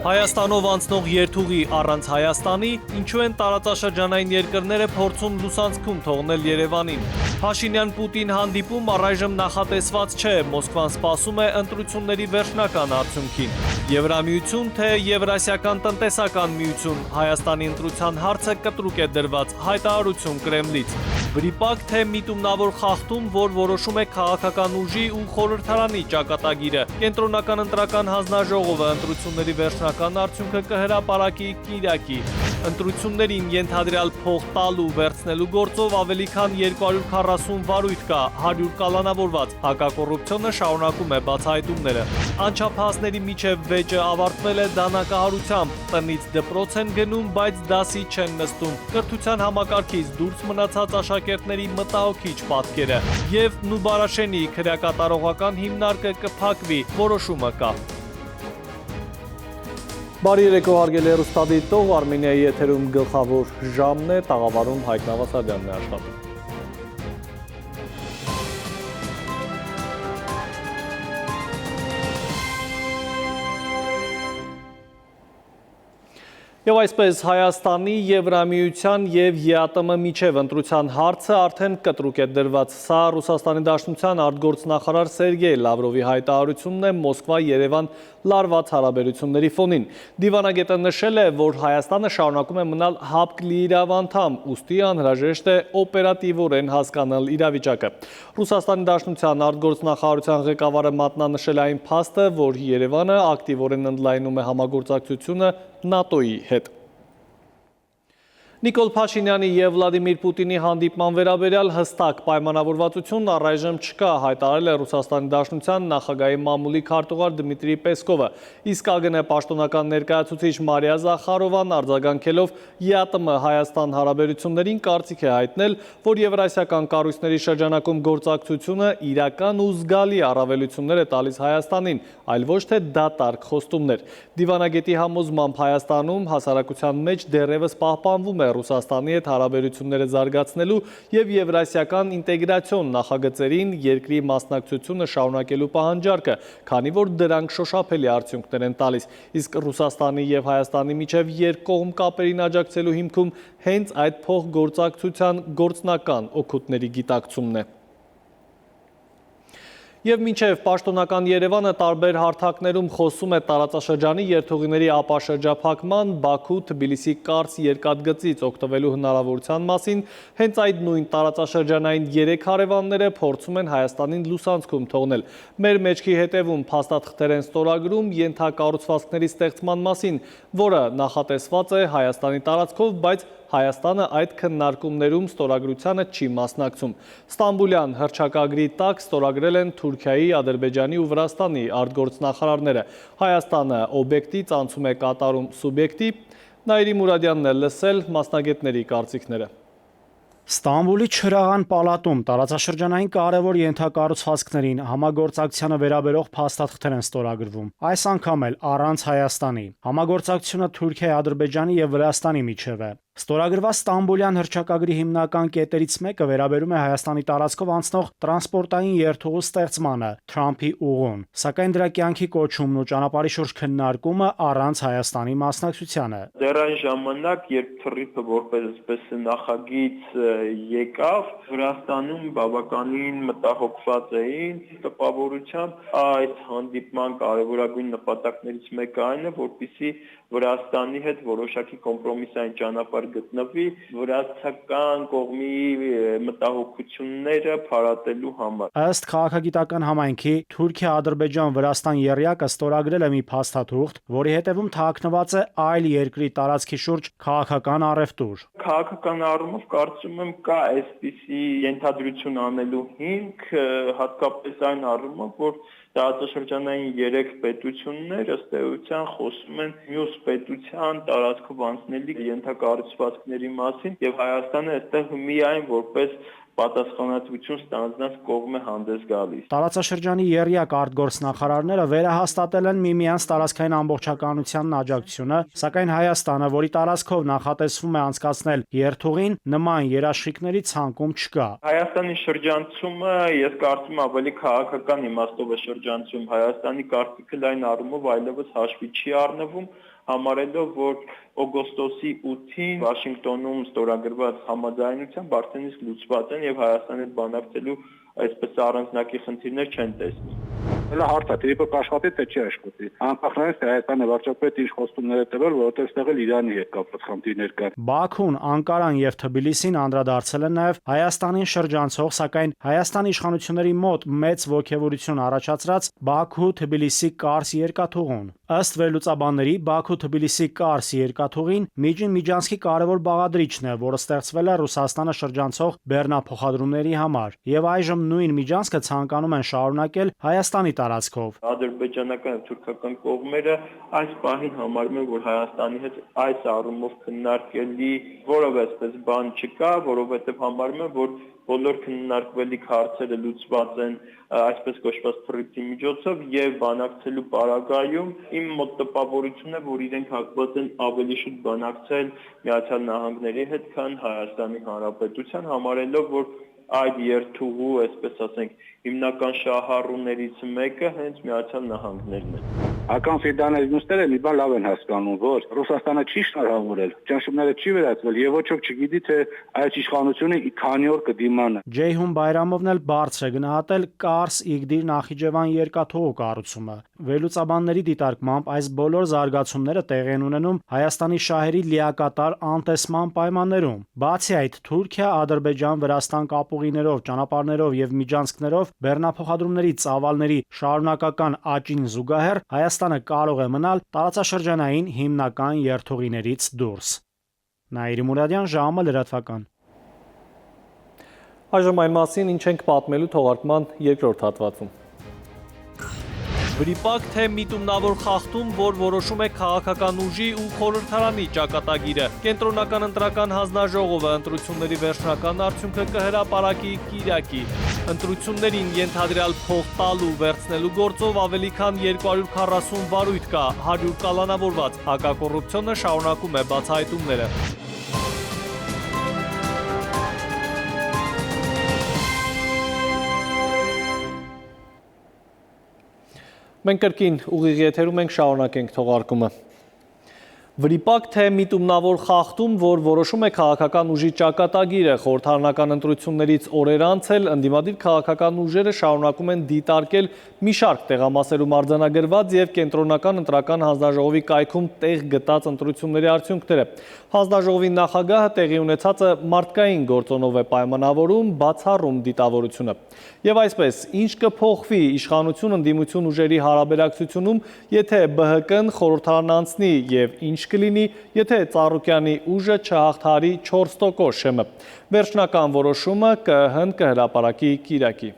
Հայաստանով անցնող երթուղի առանց Հայաստանի, ինչու են տարածաշրջանային երկրները փորձում լուսանցքում թողնել Երևանին։ Փաշինյան-Պուտին հանդիպում առայժմ նախատեսված չէ, Մոսկվան սպասում է ընտրությունների վերջնական արդյունքին։ Եվրամիություն թե Եվրասիական տնտեսական միություն, Հայաստանի ընտրության հարցը կտրուկ է դրված, հայտարարություն Կրեմլից։ Վրիպակ թե միտումնավոր խախտում, որ որոշում է քաղաքական ուժի ու խորհրդարանի ճակատագիրը։ Կենտրոնական ընտրական հանձնաժողովը ընտրությունների վերջնական արդյունքը կհրապարակի Կիրակի։ Ընտրություններին ենթադրյալ փող տալու վերցնելու գործով ավելի քան 240 վարույթ կա, 100 կալանավորված։ Հակակոռուպցիոնը շարունակում է բացահայտումները։ Անչափահասների միջև վեճը ավարտվել է դանակահարությամբ, տնից դպրոց են գնում, բայց դասի չեն նստում։ Կրթության համակարգից դուրս մնացած աշակերտների մտահոգիչ պատկերը եւ Նուբարաշենի քրեակատարողական հիմնարկը կփակվի, որոշումը կա։ Բարի երեկո հարգելի հեռուստադիտող, Արմենիայի եթերում գլխավոր ժամն է, տաղավարում Հայկ Նավասարյանն է աշխատում։ Եվ այսպես Հայաստանի, Եվրամիության և ԵԱՏՄ միջև ընտրության հարցը արդեն կտրուկ է դրված։ Սա Ռուսաստանի Դաշնության արտգործնախարար Սերգեյ Լավրովի հայտարարությունն է Մոսկվա-Երևան լարված հարաբերությունների ֆոնին։ Դիվանագետը նշել է, որ Հայաստանը շարունակում է մնալ ՀԱՊԿ լիիրավ անդամ, ուստի անհրաժեշտ է օպերատիվորեն հասկանալ իրավիճակը։ Ռուսաստանի Դաշնության արտգործնախարարության ղեկավարը մատնանշել է այն փաստը, որ Երևանը ակտիվորեն ընդլայնում է համագործակցությունը ՆԱՏՕ-ի հետ։ Նիկոլ Փաշինյանի և Վլադիմիր Պուտինի հանդիպման վերաբերյալ հստակ պայմանավորվածություն առայժմ չկա, հայտարարել է Ռուսաստանի Դաշնության նախագահի մամուլի քարտուղար Դմիտրի Պեսկովը, իսկ ԱԳՆ պաշտոնական ներկայացուցիչ Մարիա Զախարովան արձագանքելով ԵԱՏՄ Հայաստան հարաբերություններին կարծիք է հայտնել, որ եվրասիական կառույցների շրջանակում գործակցությունը իրական ու զգալի առավելություններ է տալիս Հայաստանին, այլ ոչ թե դատարկ խոստումներ։ Դիվանագետի համոզմամբ Հայաստանում հասարակության մեջ դեռևս պահպանվում է Ռուսաստանի հետ հարաբերությունները զարգացնելու և եվրասիական ինտեգրացիոն նախագծերին երկրի մասնակցությունը շարունակելու պահանջարկը, քանի որ դրանք շոշափելի արդյունքներ են տալիս, իսկ Ռուսաստանի և Հայաստանի միջև երկկողմ կապերին աջակցելու հիմքում հենց այդ փոխգործակցության գործնական օգուտների գիտակցումն է։ Եվ մինչև պաշտոնական Երևանը տարբեր հարթակներում խոսում է տարածաշրջանի երթուղիների ապաշրջափակման, Բաքու-Թբիլիսի կարճ երկաթգծից օգտվելու հնարավորության մասին, հենց այդ նույն տարածաշրջանային 3 հարևանները փորձում են Հայաստանին լուսանցքում թողնել։ Մեր մեջքի հետևում փաստաթղթեր են ստորագրում ենթակառուցվածքների ստեղծման մասին, որը նախատեսված է Հայաստանի տարածքով, բայց Հայաստանը այդ քննարկումներում ստորագրությանը չի մասնակցում։ Ստամբուլյան հռչակագրի տակ ստորագրել են Թուրքիայի, Ադրբեջանի ու Վրաստանի արտգործնախարարները։ Հայաստանը օբյեկտի ծանցում է կատարում սուբյեկտի, Նայիրի Մուրադյանն է լսել մասնագետների կարծիքները։ Ստամբուլի Չրաղան պալատում տարածաշրջանային կարևոր ենթակառուցվածքներին համագործակցությանը վերաբերող փաստաթղթեր են ստորագրվում։ Այս անգամ էլ առանց Հայաստանի։ Համագործակցությունը Թուրքիայի, Ադրբեջանի և Վրաստանի միջև է։ Ստորագրված Ստամբուլյան հռչակագրի հիմնական կետերից մեկը վերաբերում է Հայաստանի տարածքով անցնող տրանսպորտային երթուղու ստեղծմանը, Թրամփի ուղուն, սակայն դրա կյանքի կոչումն ու ճանապարհի շուրջ քննարկումը առանց Հայաստանի մասնակցությանը։ Դեռ այն ժամանակ, երբ թռիփը որպես նախագիծ եկավ, Վրաստանում բավականին մտահոգված էին, տպավորությամբ այդ հանդիպման կարևորագույն նպատակներից մեկը այն է, որպեսզի Վրաստանի հետ որոշակի կոմպրոմիսային ճանապարհ գտնվի վրացական կողմի մտահոգությունները փարատելու համար։ Ըստ քաղաքագիտական համայնքի Թուրքիա-Ադրբեջան-Վրաստան եռյակը ստորագրել է մի փաստաթուղթ, որի հետևում թաքնված է այլ երկրի տարածքի շուրջ քաղաքական առևտուր։ Քաղաքական առումով կարծում եմ կա այսպիսի ենթադրություն անելու հիմք, հատկապես այն առումով, որ տարածաշրջանային 3 պետություններ ըստ էության խոսում են մյուս պետության տարածքով անցնելի ենթակառուցվածքների մասին եւ Հայաստանը այստեղ միայն որպես պատասխանատվություն ստանձնած կողմ է հանդես գալիս։ Տարածաշրջանի եռյակ արտգործնախարարները վերահաստատել են միմյանց տարածքային ամբողջականությանն աջակցությունը, սակայն Հայաստանը, որի տարածքով նախատեսվում է անցկացնել երթուղին, նման երաշխիքների ցանկում չկա։ Հայաստանի շրջանցումը, ես կարծում եմ, ավելի քաղաքական իմաստով է շրջանցում։ Հայաստանի կարծիքը լայն առումով այլևս հաշվի չի առնվում, համարելով, որ օգոստոսի 8-ին Վաշինգտոնում ստորագրված համաձայնությամբ արդեն իսկ լուծված են եւ Հայաստանի հետ բանակցելու այսպես առանձնակի խնդիրներ չեն տեսնում։ Հələ հարց է, դեպի աշխատի թե չի աշխատի։ Անկախ նրանից թե Հայաստանը վարչապետը ինչ խոստումներ է տվել, որովհետև այստեղ էլ Իրանի հետ կապված խնդիրներ կան։ Բաքուն, Անկարան եւ Թբիլիսին անդրադարձել են նաեւ Հայաստանին շրջանցող, սակայն Հայաստանի իշխանությունների մոտ մեծ ողջևորություն առաջացրած Բաքու-Թբիլիսի Կարս երկաթուղուն։ Ըստ վերլուծաբանների, Բաքու-Թբիլիսի Կարս երկաթուղին Միջին-Միջանցքի կարևոր բաղադրիչն է, որը ստեղծվել է Ռուսաստանը շրջանցող բեռնափոխադրումների համար, եւ այժմ նույն Միջանցքը ցանկանում են շարունակել Հայաստանի տարածքով։ Ադրբեջանական եւ թուրքական կողմերը այս պահին համարում են, որ Հայաստանի հետ այս առումով քննարկելի որևէ այսպես բան չկա, որովհետեւ համարում են, որ բոլոր քննարկվելիք հարցերը լուծված են այսպես կոչված թրիպտի միջոցով եւ բանակցելու պարագայում իմ մոտ տպավորությունն է, որ իրենք հակված են ավելի շուտ բանակցել Միացյալ Նահանգների հետ, քան Հայաստանի Հանրապետության, համարելով, որ այդ երթուղու, այսպես ասենք, հիմնական շահառուներից մեկը հենց Միացյալ Նահանգներն են։ Ական ֆեդերալիստները մի բան լավ են հասկանում, որ Ռուսաստանը չի շնորհավորել, ճնշումները չի վերացվել եւ ոչ ոք չգիտի թե այս իշխանությունը քանի օր կդիմանա։ Ջեյհուն Բայրամովն էլ բարձր է գնահատել Կարս Իգդիր Նախիջևան երկաթուղու կառուցումը։ Վերլուծաբանների դիտարկմամբ այս բոլոր զարգացումները տեղի են ունենում Հայաստանի շահերի լիակատար անտեսման պայմաններում։ Բացի այդ, Թուրքիա, Ադրբեջան, Վրաստան կապուղիներով, ճանապարհներով եւ միջանցքներով բեռնափոխադրումների ծավալների շարունակական աճին զուգահեռ Հայաստանը կարող է մնալ տարածաշրջանային հիմնական երթուղիներից դուրս։ Նաիրի Մուրադյան, ժամը լրատվական։ Այժմ այն մասին, ինչ ենք պատմելու թողարկման երկրորդ հատվածում։ Վրիպակ թե միտումնավոր խախտում, որ որոշում է քաղաքական ուժի ու խորհրդարանի ճակատագիրը։ Կենտրոնական ընտրական հանձնաժողովը ընտրությունների վերջնական արդյունքը կհրապարակի Կիրակի։ Ընտրություններին ենթադրյալ փող տալու վերցնելու գործով ավելի քան 240 վարույթ կա, 100 կալանավորված։ Հակակոռուպցիոնը շարունակում է բացահայտումները։ Մենք կրկին ուղիղ եթերում ենք, շարունակենք թողարկումը։ Վրիպակ թե միտումնավոր խախտում, որ որոշում է քաղաքական ուժի ճակատագիրը, խորհրդարանական ընտրություններից օրեր անց էլ ընդդիմադիր քաղաքական ուժերը շարունակում են դիտարկել մի շարք տեղամասերում արձանագրված եւ կենտրոնական ընտրական հանձնաժողովի կայքում տեղ գտած ընտրությունների արդյունքները։ Հանձնաժողովի նախագահը տեղի ունեցածը մարդկային գործոնով է պայմանավորում, բացառում դիտավորությունը։ Եվ այսպես, ինչ կփոխվի իշխանություն ընդդիմություն ուժերի հարաբերակցությունում, եթե ԲՀԿ-ն խորհրդարան անցնի եւ ինչ կլինի, եթե Ծառուկյանի ուժը չհաղթահարի 4% շեմը։ Վերջնական որոշումը ԿԸՀ-ն կհրապարակի Կիրակի։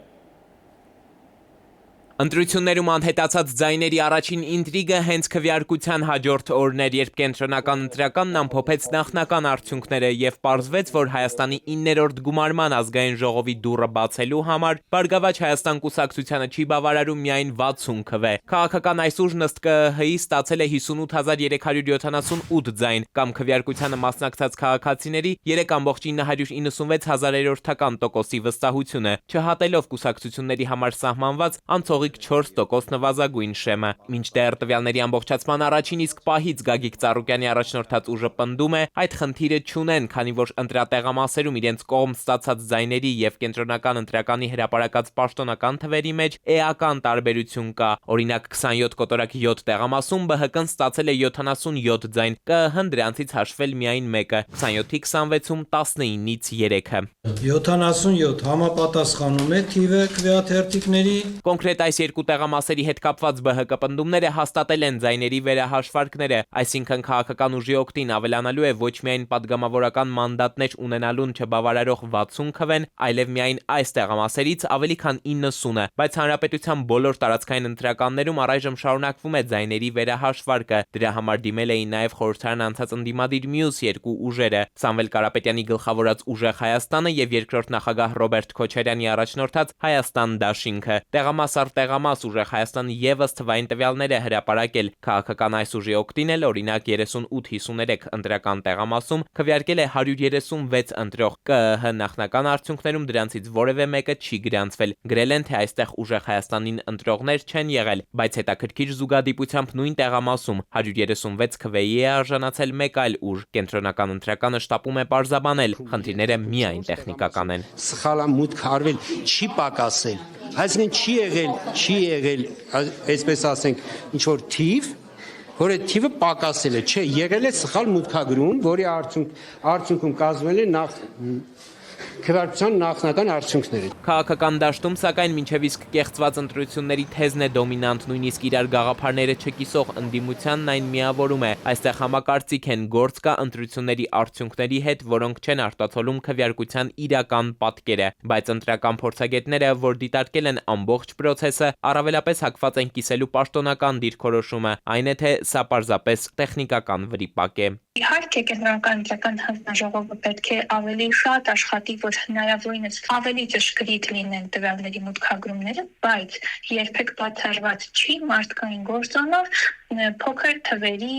Ընտրություններում անհետացած ձայների առաջին ինտրիգը հենց քվեարկության հաջորդ օրն էր, երբ կենտրոնական ընտրականն ամփոփեց նախնական արդյունքները եւ պարզվեց, որ Հայաստանի 9-րդ գումարման ազգային ժողովի դուռը բացելու համար Բարգավաճ Հայաստան կուսակցությանը չի բավարարում միայն 60 քվե։ Քաղաքական այս ուժն ըստ ԿԸՀ-ի ստացել է 58378 ձայն, կամ քվեարկությանը մասնակցած քաղաքացիների 3.996%-ի վստահությունը, չհատելով կուսակցությունների համար սահմանված անցողիկ 4% նվազագույն շեմը։ Մինչդեռ տվյալների ամբողջացման առաջին իսկ պահից Գագիկ Ծառուկյանի առաջնորդած ուժը պնդում է, այդ խնդիրը չունեն, քանի որ ընտրատեղամասերում իրենց կողմ ստացած ձայների եւ կենտրոնական ընտրականի հրապարակած պաշտոնական թվերի մեջ էական տարբերություն կա։ Օրինակ 27 կոտորակի 7 տեղամասում ԲՀԿ-ն ստացել է 77 ձայն, ԿԸՀ-ն դրանցից հաշվել միայն մեկը, 27-ի 26-ում 19-ից 3-ը։ 77 համապատասխանում է թիվը քվեաթերթիկների։ Կոնկրետ այս երկու տեղամասերի հետ կապված ԲՀԿ պնդումները հաստատել են ձայների վերահաշվարկները, այսինքն քաղաքական ուժի օգտին ավելանալու է ոչ միայն падգամավորական մանդատներ ունենալուն չբավարարող 60 քվեն, այլև միայն այս տեղամասերից ավելի քան 90-ը, բայց հանրապետության բոլոր տարածքային ընտրականներում առայժմ շարունակվում է ձայների վերահաշվարկը։ Դրա համար դիմել էին նաև խորհրդարան անցած ընդդիմադիր մյուս երկու ուժերը՝ Սամվել Կարապետյանի գլխավորած Ուժեղ Հայաստանը եւ երկրորդ նախագահ Ռոբերտ Քոչարյանի առաջնորդած Հայաստան դաշինքը։ Տեղամաս առ տեղամաս ուժեղ Հայաստան եւս թվային տվյալներ է հրապարակել։ Քաղաքական այս ուժի օգտին էլ օրինակ 38-53 ընտրական տեղամասում քվեարկել է 136 ընտրող։ ԿԸՀ նախնական արդյունքներում դրանցից որևէ մեկը չի գրանցվել։ Գրել են, թե այստեղ ուժեղ Հայաստանին ընտրողներ չեն եղել, բայց հետաքրքիր զուգադիպությամբ նույն տեղամասում 136 քվեի է արժանացել մեկ այլ ուժ։ Կենտրոնական ընտրականը շտապում է պարզաբանել, խնդիրները միայն տեխնիկական են։ Սխալ մուտք արվել չի պակասել, այսինքն չի եղել, այսպես ասենք, ինչ որ թիվ, որ այդ թիվը պակասել է, չէ, եղել է սխալ մուտքագրում, որի արդյունքում կազմվել է քվեարկության նախնական արդյունքները։ Քաղաքական դաշտում սակայն մինչև իսկ կեղծված ընտրությունների թեզն է դոմինանտ, նույնիսկ իրար գաղափարները չկիսող ընդդիմությանն այն միավորում է։ Այստեղ համակարծիք են, գործ կա ընտրությունների արդյունքների հետ, որոնք չեն արտացոլում քվեարկության իրական պատկերը, բայց ընտրական փորձագետները, որ դիտարկել են ամբողջ process-ը, առավելապես հակված են կիսելու պաշտոնական դիրքորոշումը, այն է թե սա պարզապես տեխնիկական վրիպակ է։ Իհարկե կենտրոնական ընտրական հանձնաժողովը պետք է ավելի շատ աշխատի, որ հնարավորինս ավելի ճշգրիտ լինեն տվյալների մուտքագրումները, բայց երբեք բացառված չի մարդկային գործոնով փոքր թվերի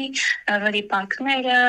վրիպակները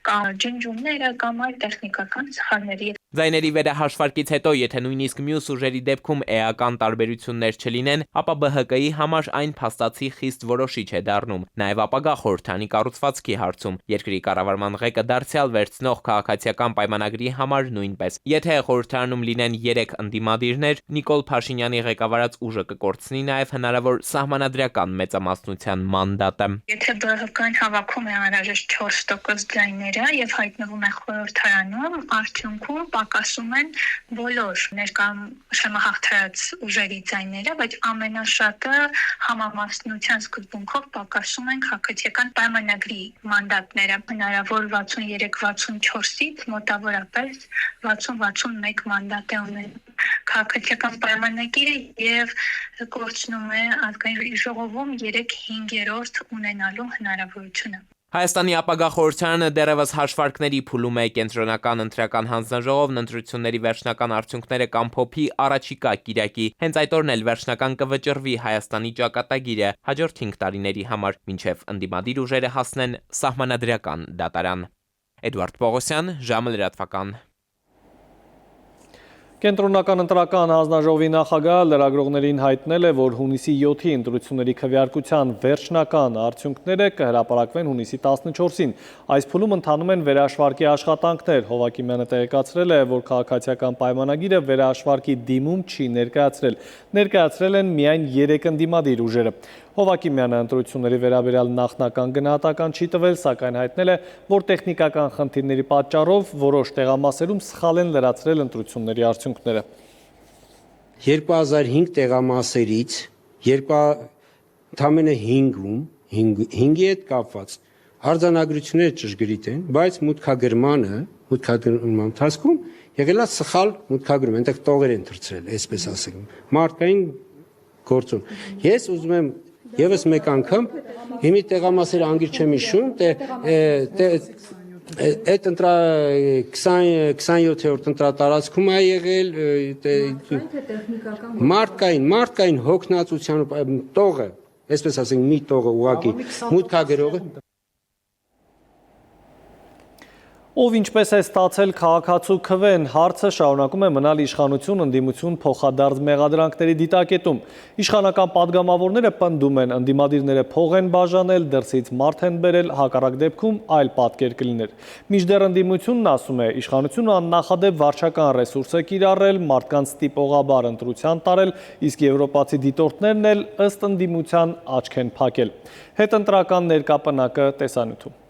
կամ ջնջումները կամ այլ տեխնիկական սխալների։ Ձայների վերահաշվարկից հետո, եթե նույնիսկ մյուս ուժերի դեպքում էական տարբերություններ չլինեն, ապա ԲՀԿ-ի համար այն փաստացի խիստ որոշիչ է դառնում։ Նաև ապագա խորհրդանի կառուցվածքի հարցում երկրի կառավարման ղեկը դարձյալ վերցնող քաղաքացիական պայմանագրի համար նույնպես։ Եթե խորհրդարանում լինեն 3 ընդդիմադիրներ, Նիկոլ Փաշինյանի ղեկավարած ուժը կկորցնի նաև հնարավոր սահմանադրական մեծամասնության մանդատը։ Եթե ԲՀԿ-ն հավաքում է անհրաժեշտ 4% ձայները եւ հայտնվում է խորհրդարանում, արդյունքում պակասում են բոլոր ներկայացած ուժերի ձայները, բայց ամենաշատը համամասնության սկզբունքով պակասում են քաղաքացիական պայմանագրի մանդատները։ Հնարավոր 63-64-ից մոտավորապես 60-61 մանդատ է ունենում քաղաքացիական պայմանագիրը եւ կորցնում է ազգային ժողովում 3/5 ունենալու հնարավորությունը։ Հայաստանի ապագա խորհրդարանը դեռևս հաշվարկների փուլում է։ Կենտրոնական ընտրական հանձնաժողովն ընտրությունների վերջնական արդյունքները կամփոփի առաջիկա կիրակի։ Հենց այդ օրն էլ վերջնական կվճռվի Հայաստանի ճակատագիրը հաջորդ 5 տարիների համար, մինչև ընդդիմադիր ուժերը հասնեն սահմանադրական դատարան։ Էդվարդ Պողոսյան, ժամը լրատվական։ Կենտրոնական ընտրական հանձնաժողովի նախագահը լրագրողներին հայտնել է, որ հունիսի 7-ի ընտրությունների քվեարկության վերջնական արդյունքները կհրապարակվեն հունիսի 14-ին։ Այս փուլում ընթանում են վերահաշվարկի աշխատանքներ։ Հովակիմյանը տեղեկացրել է, որ քաղաքացիական պայմանագիրը վերահաշվարկի դիմում չի ներկայացրել։ Ներկայացրել են միայն 3 ընդդիմադիր ուժերը։ Հովակիմյանը ընտրությունների վերաբերյալ նախնական գնահատական չի տվել, սակայն հայտնել է, որ տեխնիկական խնդիրների պատճառով որոշ տեղամասերում սխալ են լրացրել ընտրությունների արդյունքները։ 2005 տեղամասերից ընդամենը 5-ի հետ կապված արձանագրությունները ճշգրիտ են, բայց մուտքագրման ընթացքում եղել է սխալ մուտքագրում, այնտեղ տողեր են թրծրել, այսպես ասենք, մարդկային գործոն։ Ես ուզում եմ եւս մեկ անգամ հիմի տեղամասերը անգիր չեմ հիշում, այդ 27-րդ ընտրատարածքում է եղել մարդկային հոգնածության տողը, այսպես ասենք, մի տողը ուղակի մուտքագրողը Ով ինչպես է ստացել քաղաքացու քվեն, հարցը շարունակում է մնալ իշխանություն ընդդիմություն փոխադարձ մեղադրանքների դիտակետում։ Իշխանական падգամավորները պնդում են, ընդդիմադիրները փող են բաժանել, դրսից մարդ են բերել, հակառակ դեպքում այլ պատկեր կլիներ։ Մինչդեռ ընդդիմությունն ասում է, իշխանությունը աննախադեպ վարչական ռեսուրս է կիրառել, մարդկանց տիպողաբար ընտրության տարել, իսկ եվրոպացի դիտորդներն էլ ըստ ընդդիմության աչք են փակել։ Հետընտրական ներկապնակը տեսանյութում։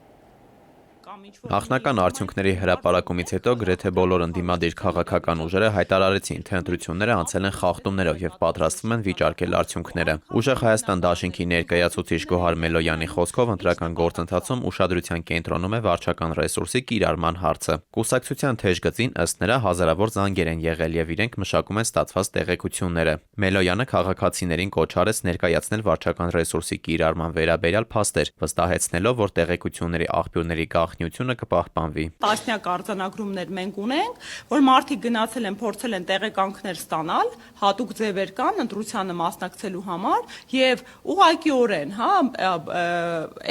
Նախնական արդյունքների հրապարակումից հետո գրեթե բոլոր ընդդիմադիր քաղաքական ուժերը հայտարարեցին, թե ընտրությունները անցել են խախտումներով եւ պատրաստվում են վիճարկել արդյունքները։ Ուժեղ Հայաստան դաշինքի ներկայացուցիչ Գոհար Մելոյանի խոսքով ընտրական գործընթացում ուշադրության կենտրոնում է վարչական ռեսուրսի կիրառման հարցը։ Կուսակցության թեժ գծին ըստ նրա հազարավոր զանգեր են եղել եւ իրենք մշակում են ստացված տեղեկությունները։ Մելոյանը քաղաքացիներին կոչ արեց ներկայացնել վարչական ռեսուրսի կիրառման վերաբերյալ փաստեր, վստահեցնելով, որ տեղեկությունների աղբյուրների գաղտնիությունը կուսակցությունը կպահպանվի։ Տասնյակ արձանագրումներ մենք ունենք, որ մարդիկ գնացել են, փորձել են տեղեկանքներ ստանալ, հատուկ ձևեր կան ընտրությանը մասնակցելու համար եւ ուղղակիորեն,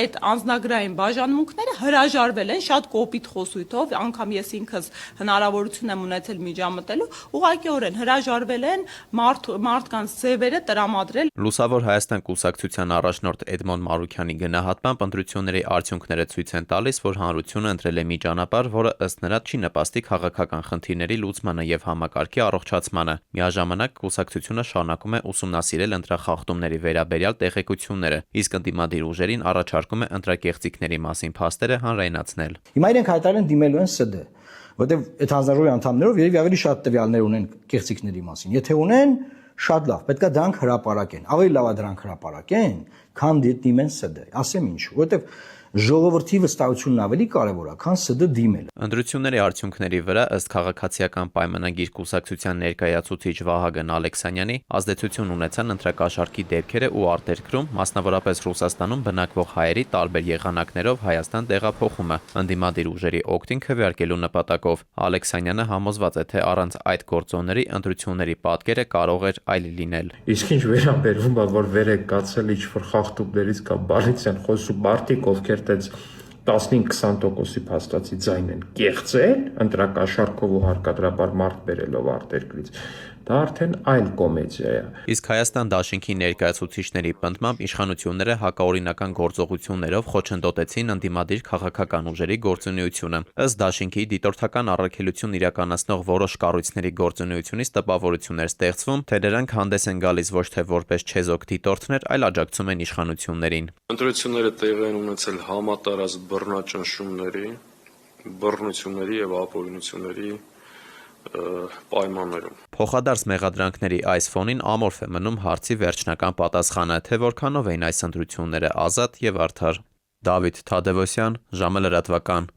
այդ անձնագրային բաժանմունքները հրաժարվել են շատ կոպիտ խոսույթով, անգամ ես ինքս հնարավորություն եմ ունեցել միջամտելու, ուղղակիորեն հրաժարվել են մարդկանց ձևերը տրամադրել։ Լուսավոր Հայաստան կուսակցության առաջնորդ Էդմոն Մարուքյանի գնահատմամբ ընտրությունների արդյունքները ցույց են տալիս, որ հանրությունը ընտրել է մի ճանապարհ, որը ըստ նրա չի նպաստի քաղաքական խնդիրների լուծմանը եւ համակարգի առողջացմանը։ Միաժամանակ կուսակցությունը շարունակում է ուսումնասիրել ընտրախախտումների վերաբերյալ տեղեկությունները, իսկ ընդդիմադիր ուժերին առաջարկում է ընտրակեղծիքների մասին փաստերը հանրայնացնել։ Հիմա իրենք հայտարարել են դիմելու են ՍԴ, որտեղ այդ հանձնաժողովի անդամներով երևի ավելի շատ տվյալներ ունեն կեղծիքների մասին։ Եթե ունեն, շատ լավ, պետք է դրանք հրապարակեն։ Ավելի լավ է դրանք հրապարակեն, քան դիմեն ՍԴ։ Ասեմ ինչու, որտեղ ժողովրդի վստահությունն ավելի կարևոր է, քան ՍԴ դիմելը։ Ընտրությունների արդյունքների վրա ըստ քաղաքացիական պայմանագիր կուսակցության ներկայացուցիչ Վահագն Ալեքսանյանի ազդեցություն ունեցան ընտրակաշառքի դեպքերը ու արտերկրում, մասնավորապես Ռուսաստանում բնակվող հայերի տարբեր եղանակներով Հայաստան տեղափոխումը, ընդդիմադիր ուժերի օգտին քվեարկելու նպատակով։ Ալեքսանյանը համոզված է, թե առանց այդ գործոնների ընտրությունների պատկերը կարող էր այլ լինել։ Իսկ ինչ վերաբերվում է, որ վեր է կացել ինչ-որ խախտումներից կամ բառից են խոսում մարդիկ, ովքեր 15-20%-ի փաստացի ձայն են կեղծել ընտրակաշառքով ու հարկադրաբար մարդ բերելով արտերկրից, դա արդեն այլ կոմեդիա է։ Իսկ Հայաստան դաշինքի ներկայացուցիչների պնդմամբ իշխանությունները հակաօրինական գործողություններով խոչընդոտեցին ընդդիմադիր քաղաքական ուժերի գործունեությունը։ Ըստ դաշինքի դիտորդական առաքելություն իրականացնող որոշ կառույցների գործունեությունից տպավորություն էր ստեղծվում, թե դրանք հանդես են գալիս ոչ թե որպես չեզոք դիտորդներ, այլ աջակցում են իշխանություններին։ Ընտրությունները տեղի են ունեցել համատարած բռնաճնշումների, բռնությունների եւ ապօրինությունների պայմաններում։ Փոխադարձ մեղադրանքների այս ֆոնին ամորֆ է մնում հարցի վերջնական պատասխանը, թե որքանով էին այս ընտրությունները ազատ եւ արդար։ Դավիթ Թադևոսյան, Ժամը լրատվական։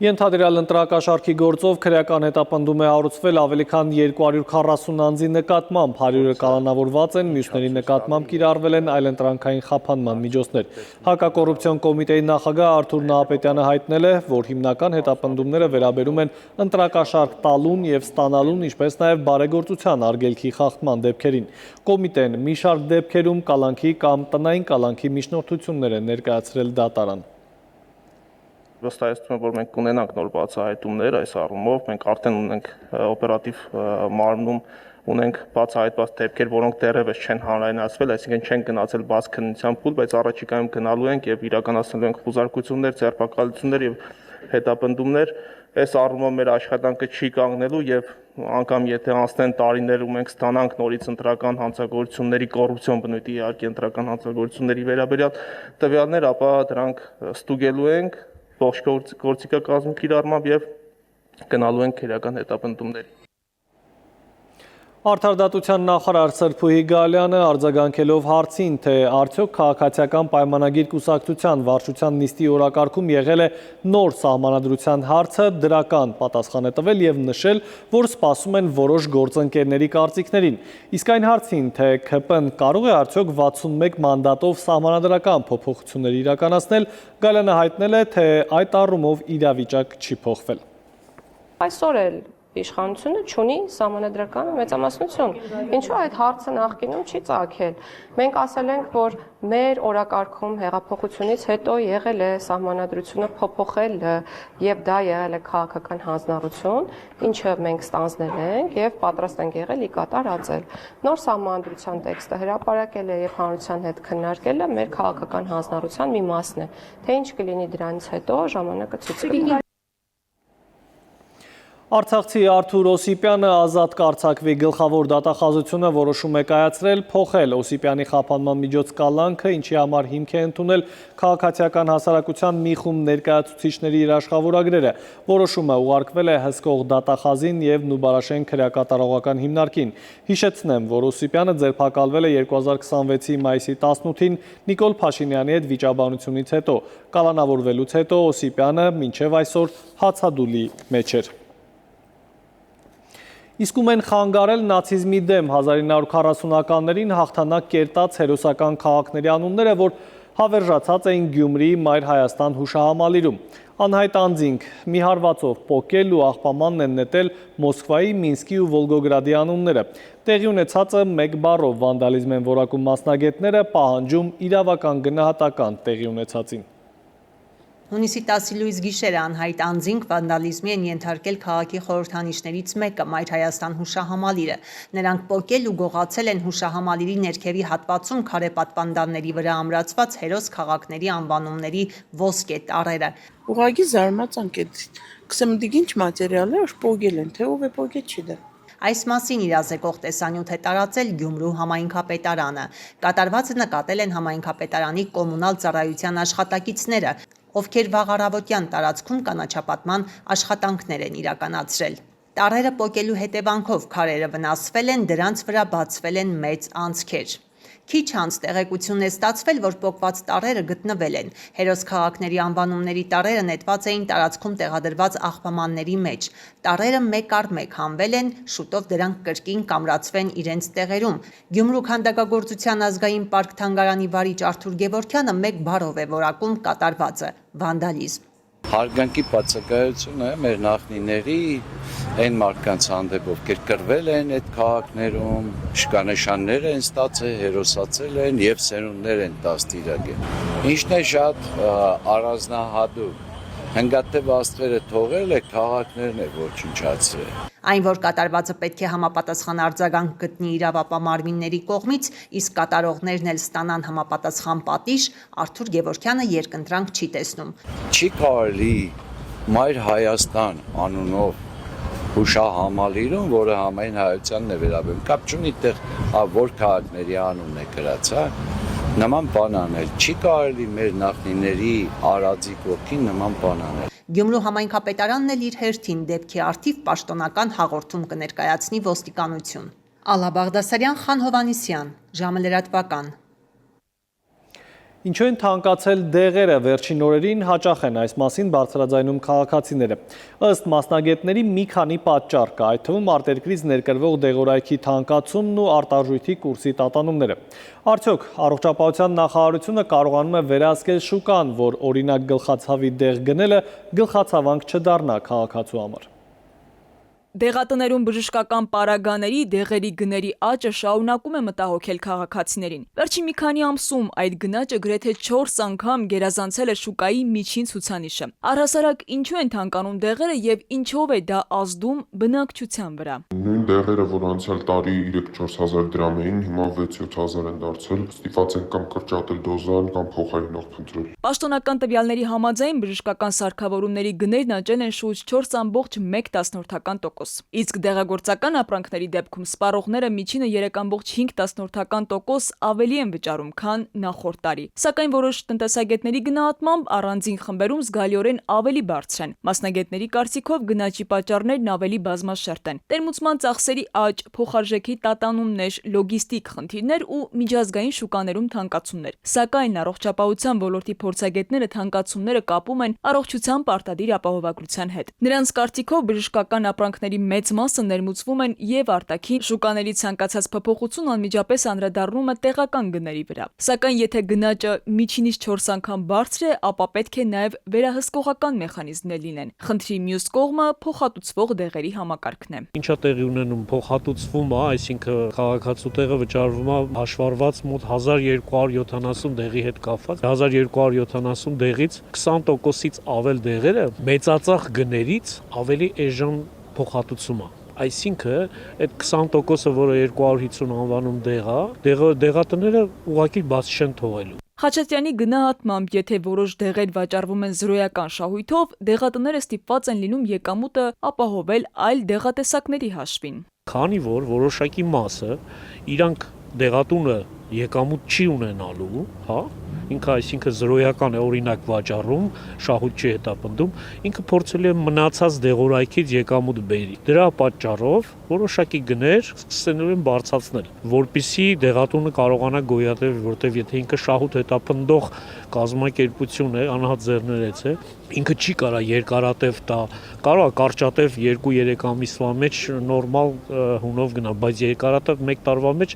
Ենթադրյալ ընտրակաշառքի գործով քրեական հետապնդում է հարուցվել ավելի քան 240 անձի նկատմամբ, 100-ը կալանավորված են, մյուսների նկատմամբ կիրառվել են այլընտրանքային խափանման միջոցներ։ Հակակոռուպցիոն կոմիտեի նախագահ Արթուր Նահապետյանը հայտնել է, որ հիմնական հետապնդումները վերաբերում են ընտրակաշառք տալուն եւ ստանալուն, ինչպես նաեւ բարեգործության արգելքի խախտման դեպքերին։ Կոմիտեն մի շարք դեպքերում կալանքի կամ տնային կալանքի միջնորդություններ է ներկայացրել դատարան։ Վստահեցնում եմ, որ մենք կունենանք նոր բացահայտումներ այս առումով, մենք արդեն ունենք օպերատիվ մարմնում ունենք բացահայտված դեպքեր, որոնք դեռևս չեն հանրայնացվել, այսինքն չեն գնացել բաց քննության փուլ, բայց առաջիկայում գնալու ենք եւ իրականացնելու ենք խուզարկություններ, ձերբակալություններ եւ հետապնդումներ։ Այս առումով մեր աշխատանքը չի կանգնելու եւ անգամ եթե անցնեն տարիներ ու մենք ստանանք նորից ընտրական հանցագործությունների կոռուպցիոն բնույթի իհարկե ընտրական հանցագործությունների վերաբերյալ տվյալներ, ապա դրանք ստուգելու ենք ողջ գործիքակազմի կիրառմամբ եւ գնալու են քրեական հետապնդումների։ Արդարդատության նախարար Սրփուհի Գալյանը արձագանքելով հարցին, թե արդյոք քաղաքացիական պայմանագիր կուսակցության վարչության նիստի օրակարգում եղել է նոր սահմանադրության հարցը, դրական պատասխան է տվել եւ նշել, որ սպասում են որոշ գործընկերների կարծիքներին։ Իսկ այն հարցին, թե ՔՊ-ն կարող է արդյոք 61 մանդատով սահմանադրական փոփոխություններ իրականացնել, Գալյանը հայտնել է, թե այդ առումով իրավիճակ չի փոխվել։ Այսօր էլ իշխանությունը չունի սահմանադրական մեծամասնություն։ Ինչու այդ հարցը նախկինում չի ծագել։ Մենք ասել ենք, որ մեր օրակարգում հեղափոխությունից հետո եղել է սահմանադրությունը փոփոխել եւ դա եղել է քաղաքական հանձնառություն, ինչը մենք ստանձնել ենք եւ պատրաստ ենք եղել ի կատար ածել։ Նոր սահմանադրության տեքստը հրապարակել է եւ հանրության հետ քննարկելը մեր քաղաքական հանձնառության մի մասն է։ Թե ինչ կլինի դրանից հետո ժամանակը ցույց կտա։ Արցախցի Արթուր Օսիպյանը ազատ կարձակվի գլխավոր դատախազությունը որոշում է կայացրել փոխել Օսիպյանի խափանման միջոց կալանքը, ինչի համար հիմք է ընդունել քաղաքացիական հասարակության մի խումբ ներկայացուցիչների երաշխավորագրերը։ Որոշումը ուղարկվել է հսկող դատախազին եւ Նուբարաշեն քրեակատարողական հիմնարկին։ Հիշեցնեմ, որ Օսիպյանը ձերբակալվել է 2026-ի մայիսի 18-ին Նիկոլ Փաշինյանի հետ վիճաբանությունից հետո։ Կալանավորվելուց հետո Օսիպյանը մինչև այսօր հացադուլի մեջ էր։ Իսկում են խանգարել նացիզմի դեմ 1940-ականներին հաղթանակ կերտած հերոսական քաղաքների անունները, որ Հավերժացած էին Գյումրիի Մայր Հայաստան հուշահամալիրում։ Անհայտ անձինք մի հարվածով պոկել ու աղբամանն են նետել Մոսկվայի, Մինսկի ու Վոլգոգրադի անունները։ Տեղի ունեցածը մեկ բառով վանդալիզմ են որակում մասնագետները, պահանջում իրավական գնահատական տեղի ունեցածին։ Հունիսի 10-ի լույս գիշերը անհայտ անձինք վանդալիզմի են ենթարկել քաղաքի խորհրդանիշներից մեկը Մայր Հայաստան հուշահամալիրը։ Նրանք պոկել ու գողացել են հուշահամալիրի ներքևի հատվածում քարե պատվանդանների վրա ամրացված հերոս քաղաքների անվանումների ոսկե տառերը։ Ուղղակի զարմացանք այդ կսմդիկ ինչ մատերիալ է, որ պոկել են, թե ով է պոկել չի դա։ Այս մասին իրազեկող տեսանյութ է տարածել Գյումրու համայնքապետարանը։ Կատարվածը նկատել են համայնքապետարանի կոմունալ ծառայության աշխատակիցները, ովքեր վաղ առավոտյան տարածքում կանաչապատման աշխատանքներ են իրականացրել։ Տառերը պոկելու հետևանքով քարերը վնասվել են, դրանց վրա բացվել են մեծ անցքեր։ Քիչ անց տեղեկություն է ստացվել, որ պոկված տառերը գտնվել են։ Հերոս քաղաքների անվանումների տառերը նետված էին տարածքում տեղադրված աղբամանների մեջ։ Տառերը մեկ առ մեկ հանվել են, շուտով դրանք կրկին կամրացվեն իրենց տեղերում։ Գյումրու քանդակագործության ազգային պարկ թանգարանի վարիչ Արթուր Գևորգյանը մեկ բառով է որակում կատարվածը՝ վանդալիզմ։ Հարգանքի բացակայություն է մեր նախնիների այն մարդկանց հանդեպ, ովքեր կռվել են այդ քաղաքներում, շքանշաններ են ստացել, հերոսացել են եւ սերունդներ են դաստիարակել։ Ինչն է շատ առանձնահատուկ, հնգատեւ աստղերը թողել է, քաղաքներն է ոչնչացրել։ Այն, որ կատարվածը պետք է համապատասխան արձագանք գտնի իրավապահ մարմինների կողմից, իսկ կատարողներն էլ ստանան համապատասխան պատիժ, Արթուր Գևորգյանը երկընտրանք չի տեսնում։ Չի կարելի Մայր Հայաստան անունով հուշահամալիրում, որը համայն հայությանն է վերաբերում, կապ չունի տեղ որ քաղաքների անունն է գրած, նման բան անել, չի կարելի մեր նախնիների արածի կողքին նման բան անել։ Գյումրու համայնքապետարանն էլ իր հերթին դեպքի առթիվ պաշտոնական հաղորդում կներկայացնի ոստիկանություն։ Ալա Բաղդասարյան, Խան Հովանիսյան, ժամը լրատվական։ Ինչու են թանկացել դեղերը վերջին օրերին, հաճախ են այս մասին բարձրաձայնում քաղաքացիները։ Ըստ մասնագետների մի քանի պատճառ կա, այդ թվում արտերկրից ներկրվող դեղորայքի թանկացումն ու արտարժույթի կուրսի տատանումները։ Արդյոք առողջապահության նախարարությունը կարողանում է վերահսկել շուկան, որ օրինակ գլխացավի դեղ գնելը գլխացավանք չդառնա քաղաքացու համար։ Դեղատներում բժշկական պարագաների դեղերի գների աճը շարունակում է մտահոգել քաղաքացիներին։ Վերջին մի քանի ամսում այդ գնաճը գրեթե 4 անգամ գերազանցել է շուկայի միջին ցուցանիշը։ Առհասարակ ինչու են թանկանում դեղերը եւ ինչով է դա ազդում բնակչության վրա։ Նույն դեղերը, որ անցյալ տարի 3-4 հազար դրամ էին, հիմա 6-7 հազար են դարձել, ստիպված են կամ կրճատել դոզան, կամ փոխարինող փնտրել։ Պաշտոնական տվյալների համաձայն բժշկական սարքավորումների գներն աճել են շուրջ 4.1%։ Իսկ դեղագործական ապրանքների դեպքում սպառողները միջինը 3.5% ավելի են վճարում, քան նախորդ տարի։ Սակայն որոշ տնտեսագետների գնահատմամբ առանձին խմբերում զգալիորեն ավելի բարձր են։ Մասնագետների կարծիքով գնաճի պատճառներն ավելի բազմաշերտ են։ Տերմուցման ծախսերի աճ, փոխարժեքի տատանումներ, լոգիստիկ խնդիրներ ու միջազգային շուկաներում թանկացումներ։ Սակայն առողջապահության ոլորտի փորձագետները թանկացումները կապում են առողջության պարտադիր ապահովագրության հետ։ Նրանց կարծիքով բժշկական ապրանքների մեծ մասը ներմուծվում են եւ արտաքին շուկաների ցանկացած փոփոխություն անմիջապես անդրադառնում է տեղական գների վրա։ Սակայն եթե գնաճը միջինից 4 անգամ բարձր է, ապա պետք է նաեւ վերահսկողական մեխանիզմներ լինեն։ Խնդրի մյուս կողմը փոխհատուցվող դեղերի համակարգն է։ Ինչա տեղի ունենում փոխհատուցվում է, այսինքն քաղաքացու տեղը վճարվում է հաշվառված մոտ 1270 դեղի հետ կապված։ 1270 դեղից 20%-ից ավել դեղերը մեծածախ գներից ավելի էժան փոխհատուցում է։ Այսինքն այդ 20%-ը, որը 250 անվանում դեղատները ուղղակի բաց չեն թողելու։ Խաչատրյանի գնահատմամբ, եթե որոշ դեղեր վաճառվում են զրոյական շահույթով, դեղատները ստիպված են լինում եկամուտը ապահովել այլ դեղատեսակների հաշվին։ Քանի որ որոշակի մասը իրանք դեղատունը եկամուտ չի ունենալու, հա, ինքը այսինքն զրոյական է օրինակ վաճառում, շահույթ չի հետապնդում, ինքը փորձել է մնացած դեղորայքից եկամուտ բերի։ Դրա պատճառով որոշակի գներ սկսելու են բարձրացնել, որպիսի դեղատունը կարողանա գոյատևել, որտեղ եթե ինքը շահույթ հետապնդող կազմակերպություն է, անհատ ձեռներեց է, ինքը չի կարա երկարատև տա, կարող է կարճատև 2-3 ամիսվա մեջ նորմալ հունով գնա, բայց երկարատև 1 տարվա մեջ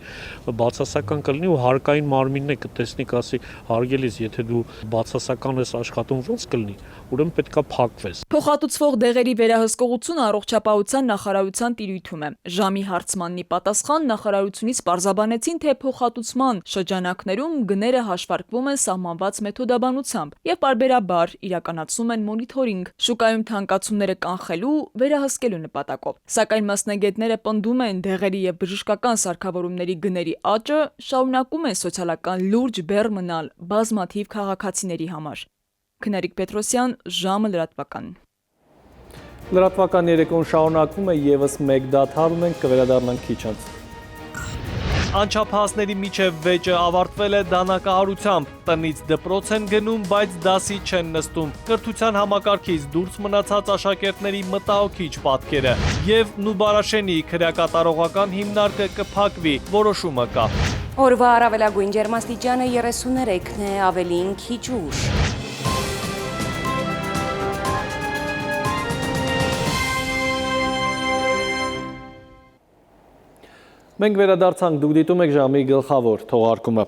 բացասական կլինի ու հարկային մարմինն է կտեսնի, կասի հարգելիս, եթե դու բացասական ես աշխատում, ոնց կլինի, ուրեմն պետքա փակվես։ Փոխհատուցվող դեղերի վերահսկողությունը առողջապահության նախարարության տիրույթում է։ Ժամի հարցմաննի պատասխան նախարարությունից պարզաբանեցին, թե փոխհատուցման շրջանակներում գները հաշվարկվում են սահմանված մեթոդաբանությամբ եւ պարբերաբար իրականացնում են մոնիթորինգ, շուկայում թանկացումները կանխելու, վերահսկելու նպատակով։ Սակայն մասնագետները պնդում են, դեղերի եւ բժշկական սարքավորումների գների աճը շարունակում է սոցիալական լուրջ բեռ մնալ բազմաթիվ քաղաքացիների համար։ Քնարիկ Պետրոսյան, ժամը լրատվական։ Լրատվական երեկոն շարունակվում է, եւս մեկ դադար ունենք, կվերադառնանք քիչ անց։ Անչափահասների միջև վեճը ավարտվել է դանակահարությամբ, տնից դպրոց են գնում, բայց դասի չեն նստում, կրթության համակարգից դուրս մնացած աշակերտների մտահոգիչ պատկերը եւ Նուբարաշենի քրեակատարողական հիմնարկը կփակվի, որոշումը կա։ Օրվա առավելագույն ջերմաստիճանը 33-ն է, ավելին քիչ ուշ։ Մենք վերադարձանք, դուք դիտում եք ժամի գլխավոր թողարկումը։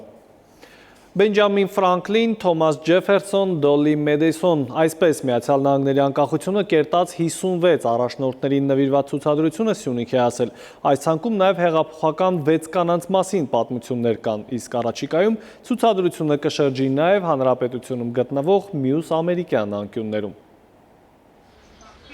Բենջամին Ֆրանկլին, Թոմաս Ջեֆերսոն, Դոլի Մեդիսոն, այսպես Միացյալ Նահանգների անկախությունը կերտած 56 առաջնորդներին նվիրված ցուցադրությունը Սյունիք է ասել։ Այս ցանկում նաև հեղափոխական 6 կանանց մասին պատմություններ կան, իսկ առաջիկայում ցուցադրությունը կշրջի նաև հանրապետությունում գտնվող մյուս ամերիկյան անկյուններում։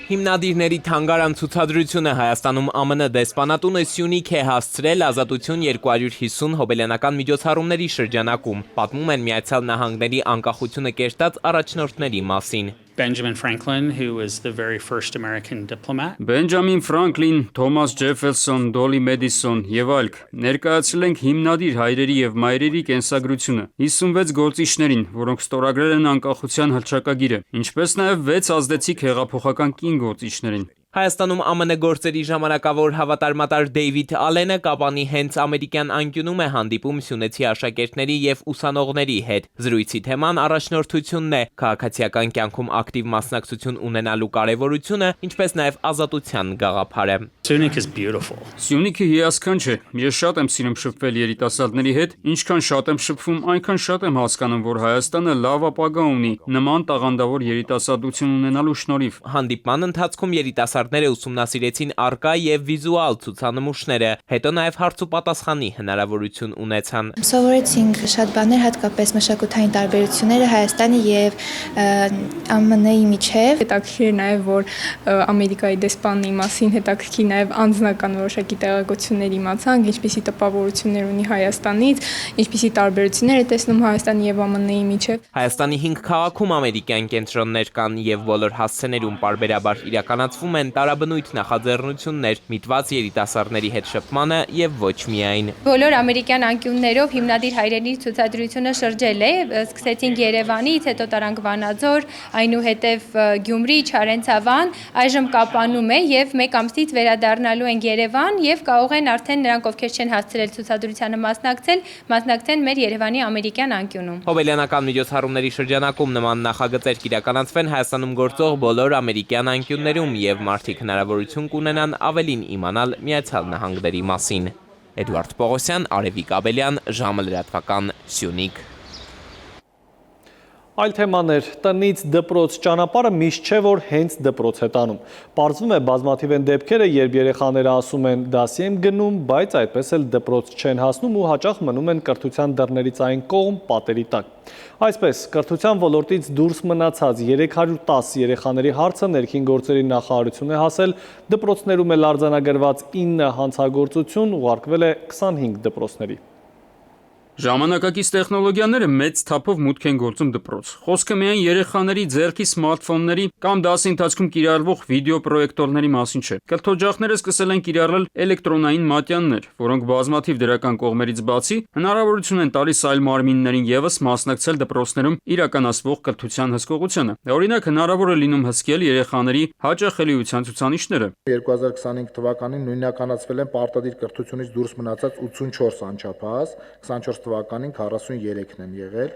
Հիմնադիրների թանգարան ցուցադրությունը Հայաստանում ԱՄՆ դեսպանատունը Սյունիք է հասցրել Ազատություն 250 հոբելյանական միջոցառումների շրջանակում, պատմում են Միացյալ Նահանգների անկախությունը կերտած առաջնորդների մասին։ Benjamin Franklin, who was the very first American diplomat. Բենջամին Ֆրանկլին, Թոմաս Ջեֆերսոն, Դոլի Մեդիսոն եւ այլք ներկայացրել ենք հիմնադիր հայրերի եւ մայրերի կենսագրությունը 56 գործիչներին, որոնք ստորագրել են անկախության հռչակագիրը, ինչպես նաեւ 6 ազդեցիկ հեղափոխական կին գործիչներին։ Հայաստանում ԱՄՆ գործերի ժամանակավոր հավատարմատար Դեյվիդ Ալենը Կապանի հենց ամերիկյան անկյունում է հանդիպում սյունեցի աշակերտների եւ ուսանողների հետ։ Զրույցի թեման առաջնորդությունն է, քաղաքացիական կյանքում ակտիվ մասնակցություն ունենալու կարեւորությունը, ինչպես նաեւ ազատության գաղափարը։ Սյունիքը հիասքանչ է։ Ես շատ եմ սիրում շփվել երիտասարդների հետ, ինչքան շատ եմ շփվում, այնքան շատ եմ հասկանում, որ Հայաստանը լավ ապագա ունի նման տաղանդավոր երիտասարդություն ունենալու շնորհիվ։ Հանդիպման ընթացքում երիտասարդները ուսումնասիրեցին առկա եւ վիզուալ ցուցանմուշները, հետո նաեւ հարց ու պատասխանի հնարավորություն ունեցան։ Սովորեցինք շատ բաներ, հատկապես մշակութային տարբերությունները Հայաստանի եւ ԱՄՆ-ի միջև։ Հետաքրքիր է նաեւ, որ Ամերիկայի դեսպանի մասին հետաքրքիր նաեւ անձնական որոշակի տեղեկություններ իմացանք, ինչպիսի տպավորություններ ունի Հայաստանից, ինչպիսի տարբերություններ է տեսնում Հայաստանի եւ ԱՄՆ-ի միջև։ Հայաստանի 5 քաղաքում ամերիկյան կենտրոններ կան եւ բոլոր հասցեներում պարբերաբար իրականացվում են տարաբնույթ նախաձեռնություններ, միտված երիտասարդների հետ շփմանը եւ ոչ միայն։ Բոլոր ամերիկյան անկյուններով հիմնադիր հայրերի ցուցադրությունը շրջել է, սկսեցինք Երևանից, հետո տարանք Վանաձոր, այնուհետև Գյումրի, Չարենցավան, այժմ Կապանում է եւ մեկ ամսից վերադառնալու ենք Երևան եւ կարող են արդեն նրանք, ովքեր չեն հասցրել ցուցադրությանը մասնակցեն մեր Երևանի ամերիկյան անկյունում։ Հոբելյանական միջոցառումների շրջանակում նման նախագծեր կիրականացվեն Հայաստանում գործող բոլոր ամերիկյան անկյուններում եւ մարդիկ հնարավորություն կունենան ավելին իմանալ Միացյալ Նահանգների մասին։ Էդվարդ Պողոսյան, Արևիկ Աբելյան, ժամը լրատվական, Սյունիք։ Այլ թեմաներ, տնից դպրոց ճանապարհը միշտ չէ, որ հենց դպրոց է տանում։ Պարզվում է բազմաթիվ են դեպքերը, երբ երեխաները ասում են դասի եմ գնում, բայց այդպես էլ դպրոց չեն հասնում ու հաճախ մնում են կրթության դռներից այն կողմ պատերի տակ։ Այսպես, կրթության ոլորտից դուրս մնացած 310 երեխաների հարցը ներքին գործերի նախարարություն է հասել, դպրոցներում էլ արձանագրված 9 հանցագործություն ուղարկվել է 25 դպրոցների։ Ժամանակակից տեխնոլոգիաները մեծ թափով մուտք են գործում դպրոց։ Խոսքը միայն երեխաների ձեռքի սմարթֆոնների կամ դասի ընթացքում կիրառվող վիդեո պրոյեկտորների մասին չէ։ Կրթօջախները սկսել են կիրառել էլեկտրոնային մատյաններ, որոնք բազմաթիվ դրական կողմերից բացի հնարավորություն են տալիս այլ մարմիններին ևս մասնակցել դպրոցներում իրականացվող կրթության հսկողությանը։ Օրինակ, հնարավոր է լինում հսկել երեխաների հաճախելիության ցուցանիշները։ 2025 թվականին նույնականացվել են պարտադիր կրթությունից դուրս մնացած 84 անչափահաս, 24 թվականին 43-ն են եղել։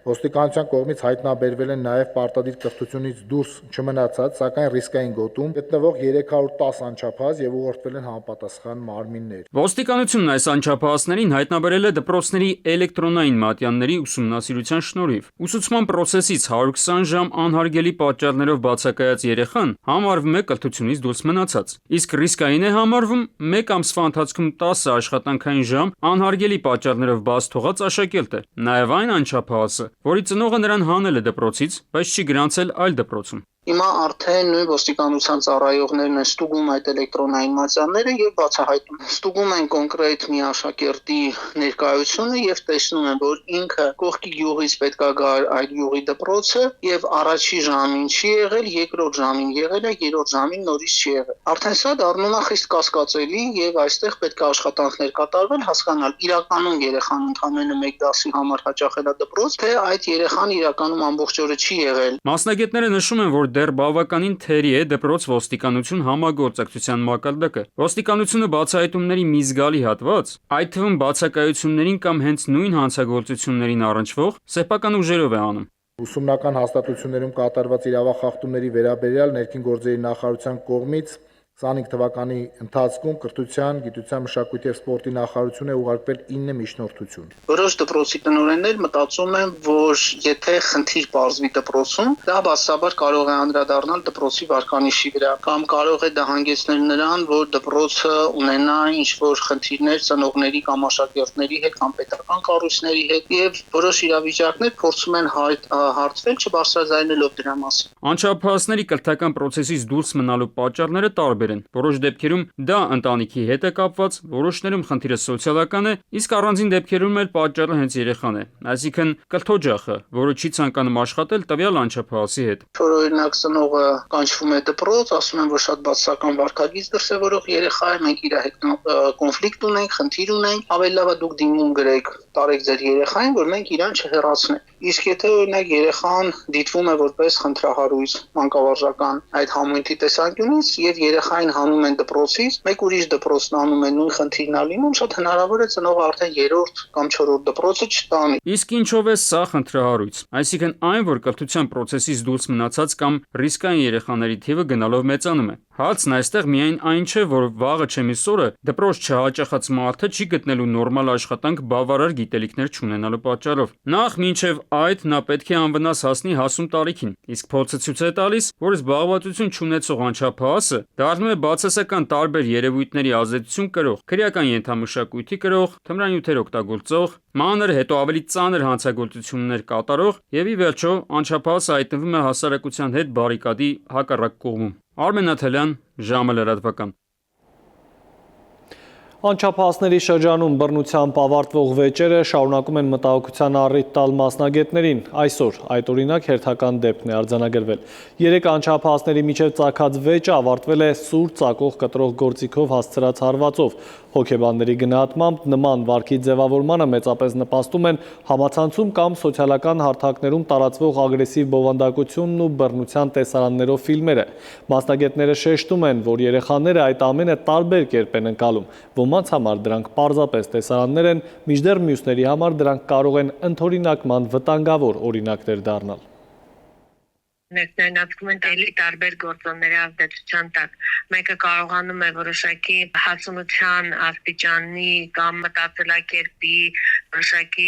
Ոստիկանության կողմից հայտնաբերվել են նաև պարտադիր կրթությունից դուրս չմնացած, սակայն ռիսկային գոտում գտնվող 310 անչափահաս եւ ուղղորդվել են համապատասխան մարմիններ։ Ոստիկանությունն այս անչափահասներին հայտնաբերել է դպրոցների էլեկտրոնային մատյանների ուսումնասիրության շնորհիվ։ Ուսուցման պրոցեսից 120 ժամ անհարգելի պատճառներով բացակայած երեխան համարվում է կրթությունից դուրս մնացած, իսկ ռիսկային է համարվում 1 ամսվա ընթացքում 10 աշխատանքային ժամ անհարգելի պատճառներով բաց թողած աշակերտը, նաև այն անչափահասը, որի ծնողը նրան հանել է դպրոցից, բայց չի գրանցել այլ դպրոցում։ Հիմա արդեն նույն ոստիկանության ծառայողներն են ստուգում այդ էլեկտրոնային մատյանները եւ բացահայտում։ Ստուգում են կոնկրետ մի աշակերտի ներկայությունը եւ տեսնում են, որ ինքը կողքի գյուղից պետքա գա այդ գյուղի դպրոցը եւ առաջի ժամին չի եղել, երկրորդ ժամին եղել է, երրորդ ժամին նորից չի եղել։ Արդեն սա դառնում է խիստ կասկածելի եւ այստեղ պետք է աշխատանքներ կատարվել, հասկանալ իրականում երեխան ընդամենը 1 դասի համար հաճախել է դպրոց, թե այդ երեխան իրականում ամբողջ օրը չի եղել։ Մասնագետները նշում են, որ դեռ բավականին թերի է դպրոց-ոստիկանություն համագործակցության մակարդակը։ Ոստիկանությունը բացահայտումների մի զգալի հատված, այդ թվում բացակայություններին կամ հենց նույն հանցագործություններին առնչվող սեփական ուժերով է անում։ Ուսումնական հաստատություններում կատարված իրավախախտումների վերաբերյալ ներքին գործերի նախարարության կողմից 25 թվականի ընթացքում կրթության, գիտության, մշակույթի եւ սպորտի նախարարություն է ուղարկվել 9 միջնորդություն։ Որոշ դպրոցի տնօրեններ մտածում են, որ եթե խնդիր պարզվի դպրոցում, դա բացաբար կարող է անդրադառնալ դպրոցի վարկանիշի վրա, կամ կարող է դա հանգեցնել նրան, որ դպրոցը ունենա ինչ-որ խնդիրներ ծնողների կամ աշակերտների հետ կամ պետական կառույցների հետ, եւ որոշ իրավիճակներ փորձում են հարցվել չբարձրաձայնելով դրա մասին։ Անչափահասների կրթական պրոցեսից դուրս մնալու պատճառները տարբեր են։ Որոշ դեպքերում դա ընտանիքի հետ է կապված, որոշներում խնդիրը սոցիալական է, իսկ առանձին դեպքերում էլ պատճառը հենց երեխան է, այսինքն կրթօջախը, որը չի ցանկանում աշխատել տվյալ անչափահասի հետ։ Օրինակ ծնողը կանչվում է դպրոց, ասում են, որ շատ բացասական վարքագիծ դրսևորող երեխա է, մենք իր հետ կոնֆլիկտ ունենք, խնդիր ունենք, ավելի լավ է դուք դիմում գրեք, տարեք ձեր երեխային, որ մենք իրան չհեռացնենք։ Իսկ եթե օրինակ երեխան դիտվում է որպես խնդրահարույց մանկավարժական այդ համույթի տեսանկյունից եւ երեխային հանում են դպրոցից, մեկ ուրիշ դպրոցն անում են նույն խնդիրն ալինում, շատ հնարավոր է ծնողը արդեն 3-րդ կամ 4-րդ դպրոցը չտանի։ Իսկ ինչով է սա խնդրահարույց։ Այսինքն այն, որ կրթության պրոցեսից դուրս մնացած կամ ռիսկային երեխաների թիվը գնալով մեծանում է։ Հարցն այստեղ միայն այն չէ, որ վաղը չեմիսօրը դպրոց չհաճախած մարդը չի գտնելու նորմալ աշխատանք բավարար գիտելիքներ չունենալու պատճառով։ Նախ մինչև այդ նա պետք է անվնաս հասնի հասուն տարիքին, իսկ փորձը ցույց է տալիս, որ զբաղվածություն չունեցող անչափահասը դառնում է բացասական տարբեր երևույթների ազդեցություն կրող, քրեական ենթամշակույթի կրող, թմրանյութեր օգտագործող, մանր, հետո ավելի ծանր հանցագործություններ կատարող եւ ի վերջո անչափահասը հայտնվում է հասարակության հետ բարիկադի հակառակ կողմում։ Արմեն Աթելյան, ժամը լրատվական։ Անչափահասների շրջանում բռնությամբ ավարտվող վեճերը շարունակում են մտահոգության առիթ տալ մասնագետներին։ Այսօր այդ օրինակ հերթական դեպքն է արձանագրվել։ 3 անչափահասների միջև ծագած վեճը ավարտվել է սուր ծակող կտրող գործիքով հասցրած հարվածով։ Հոգեբանների գնահատմամբ նման վարքի ձևավորմանը մեծապես նպաստում են համացանցում կամ սոցիալական հարթակներում տարածվող ագրեսիվ բովանդակությունն ու բռնության տեսարաններով ֆիլմերը։ Մասնագետները շեշտում են, որ երեխաները այդ ամենը տարբեր կերպ են ընկալում։ Ոմանց համար դրանք պարզապես տեսարաններ են, մինչդեռ մյուսների համար դրանք կարող են ընդօրինակման վտանգավոր օրինակներ դառնալ։ Ներկայացնում են էլի տարբեր գործոնների ազդեցության տակ։ Մեկը կարողանում է որոշակի հասունության աստիճանի կամ մտածելակերպի, որոշակի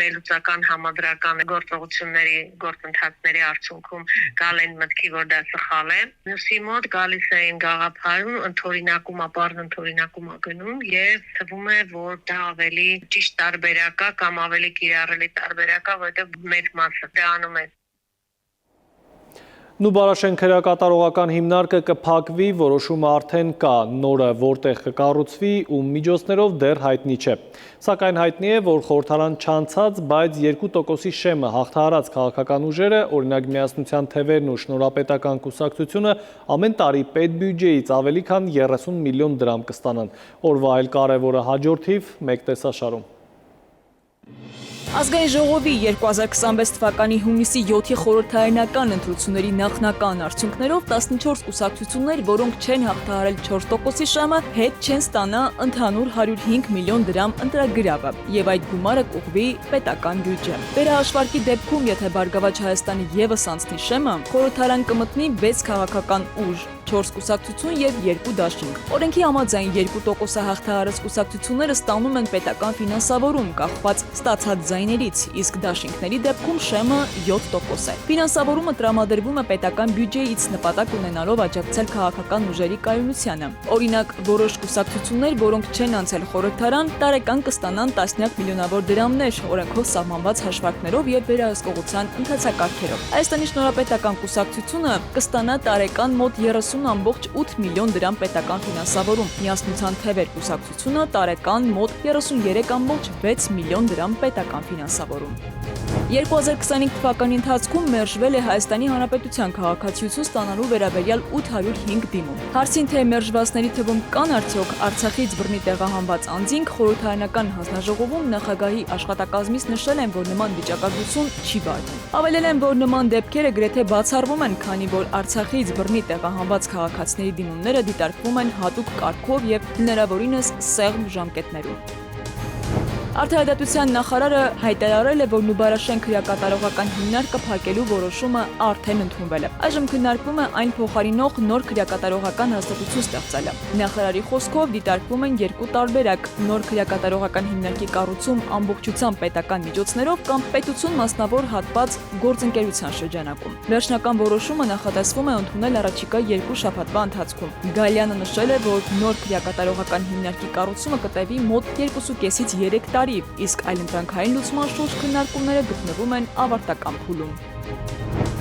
վերլուծական համադրական գործողությունների, գործընթացների արդյունքում գալ են մտքի, որ դա սխալ է։ Մյուսի մոտ գալիս էին գաղափարում, ընդօրինակում, ապառն ընդօրինակում գնում եւ թվում է, որ դա ավելի ճիշտ տարբերակ է կամ ավելի կիրառելի տարբերակ է, որովհետեւ մեծ մասը դա անում է։ Նուբարաշեն քրեակատարողական հիմնարկը կփակվի, որոշումը արդեն կա, նորը որտեղ կկառուցվի ու միջոցներով դեռ հայտնի չէ։ Սակայն հայտնի է, որ խորհրդարան չանցած, բայց 2%-ի շեմը հաղթահարած քաղաքական ուժերը, օրինակ Միասնության թևերն ու շնորհապետական կուսակցությունը ամեն տարի պետբյուջեից ավելի քան 30 միլիոն դրամ կստանան։ Օրվա այլ կարևորը հաջորդիվ մեկ տեսաշարում։ Ազգային ժողովի 2026 թվականի հունիսի 7-ի խորհրդարանական ընտրությունների նախնական արդյունքներով 14 կուսակցություններ, որոնք չեն հաղթահարել 4%-ի շամը, հետ չեն ստանա ընդհանուր 105 միլիոն դրամ ընտրագրավը, եւ այդ գումարը կուղղվի պետական բյուջե։ Վերահաշվարկի դեպքում, եթե Բարգավաճ Հայաստանը եւս անցնի շեմը, խորհրդարան կմտնի 6 քաղաքական ուժ, 4 կուսակցություն եւ 2 դաշինք։ Օրենքի համաձայն 2% հաղթահարած կուսակցությունները ստանում են պետական ֆինանսավորում, կախված ստացած ձայներից, իսկ դաշինքների դեպքում շեմը 7% է։ Ֆինանսավորումը տրամադրվում է պետական բյուջեից նպատակ ունենալով աջակցել քաղաքական ուժերի կայունությանը։ Օրինակ, որոշ կուսակցություններ, որոնք չեն անցել խորհրդարան, տարեկան կստանան տասնյակ միլիոնավոր դրամներ, օրենքով սահմանված հաշվարկներով եւ վերահսկողության ընթացակարգերով։ Հայաստանի շնորհապետական կուսակցությունը կստանա տարեկան մոտ 30.8 միլիոն դրամ պետական ֆինանսավորում, Միասնության թևեր կուսակցությունը տարեկան մոտ 33.6 միլիոն դրամ պետական ֆինանսավորում։ 2025 թվականի ընթացքում մերժվել է Հայաստանի Հանրապետության քաղաքացիություն ստանալու վերաբերյալ 805 դիմում։ Հարցին թե մերժվածների թվում կան արդյոք Արցախից բռնի տեղահանված անձինք, խորհրդարանական հանձնաժողովում նախագահի աշխատակազմից նշել են, որ նման վիճակագրություն չի վարվում։ Ավելել են, որ նման դեպքերը գրեթե բացառվում են, քանի որ Արցախից բռնի տեղահանված քաղաքացիների դիմումները դիտարկվում են հատուկ կարգով եւ հնարավորինս սեղմ ժամկետներում։ Արդարադատության նախարարը հայտարարել է, որ Նուբարաշեն քրեակատարողական հիմնարկը փակելու որոշումը արդեն ընդունվել է։ Այժմ քննարկվում է այն փոխարինող նոր քրեակատարողական հաստատություն ստեղծելը։ Նախարարի խոսքով դիտարկվում են երկու տարբերակ՝ նոր քրեակատարողական հիմնարկի կառուցում ամբողջությամբ պետական միջոցներով կամ պետություն մասնավոր հատված գործընկերության շրջանակում։ Վերջնական որոշումը նախատեսվում է ընդունել առաջիկա 2 շաբաթվա ընթացքում։ Գալյանը նշել է, որ նոր քրեակատարողական հիմնարկի կառուցումը կտևի մոտ 2.5-ից 3 տարի, իսկ այլընտրանքային լուծման շուրջ քննարկումները գտնվում են ավարտական փուլում։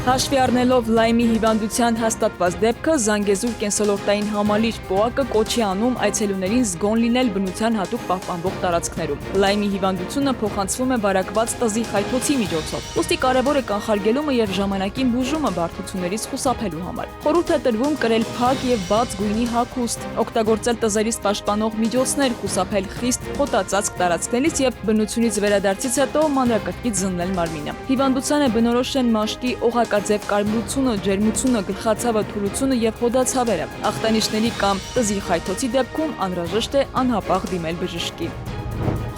Հաշվի առնելով լայմի հիվանդության հաստատված դեպքը, Զանգեզուր կենսոլորտային համալիր ՊՕԱԿ-ը կոչի անում այցելուներին զգոն լինել բնության հատուկ պահպանվող տարածքներում։ Լայմի հիվանդությունը փոխանցվում է վարակված տզի խայթոցի միջոցով։ Ուստի կարևոր է կանխարգելումը եւ ժամանակին բուժումը բարդություններից խուսափելու համար։ Խորհուրդ է տրվում կրել փակ եւ բաց գույնի հագուստ, օգտագործել տզերից պաշտպանող միջոցներ, խուսափել խիստ խոտածածկ տարածքներից եւ բնությունից վերադարձից հետո մանրակրկիտ զննել մարմինը։ Հիվանդությանը բնորոշ են մաշկի օղակաձև կարմրությունը, ջերմությունը, գլխացավը, թուլությունը եւ հոդացավերը։ Ախտանիշների կամ տզի խայթոցի դեպքում անհրաժեշտ է անհապաղ դիմել բժշկի։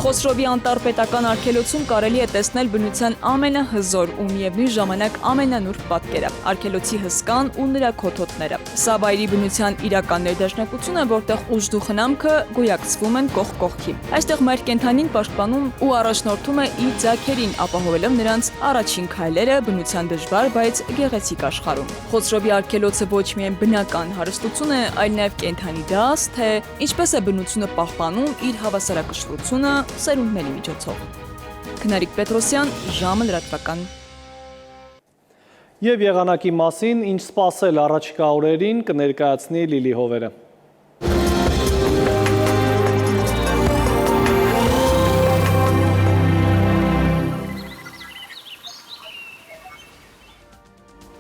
Խոսրովի անտառպետական արգելոցում կարելի է տեսնել բնության ամենահզոր ու միևնույն ժամանակ ամենանուրբ պատկերը՝ արգելոցի հսկան ու նրա քոթոթները։ Սա վայրի բնության իրական ներդաշնակություն է, որտեղ ուժ ու խնամքը գոյակցվում են կողք կողքի։ Այստեղ մայր կենդանին պաշտպանում ու առաջնորդում է իր ձագերին, ապահովելով նրանց առաջին քայլերը բնության դժվար, բայց գեղեցիկ աշխարհում։ Խոսրովի արգելոցը ոչ միայն բնական հարստություն է, այլ նաև կենդանի դաս, թե ինչպես է բնությունը պահպանում իր հավասարակշռությունը սերունդների միջոցով։ Քնարիկ Պետրոսյան, ժամը լրատվական։ Եվ եղանակի մասին, ինչ սպասել առաջիկա օրերին, կներկայացնի Լիլի Հովերը։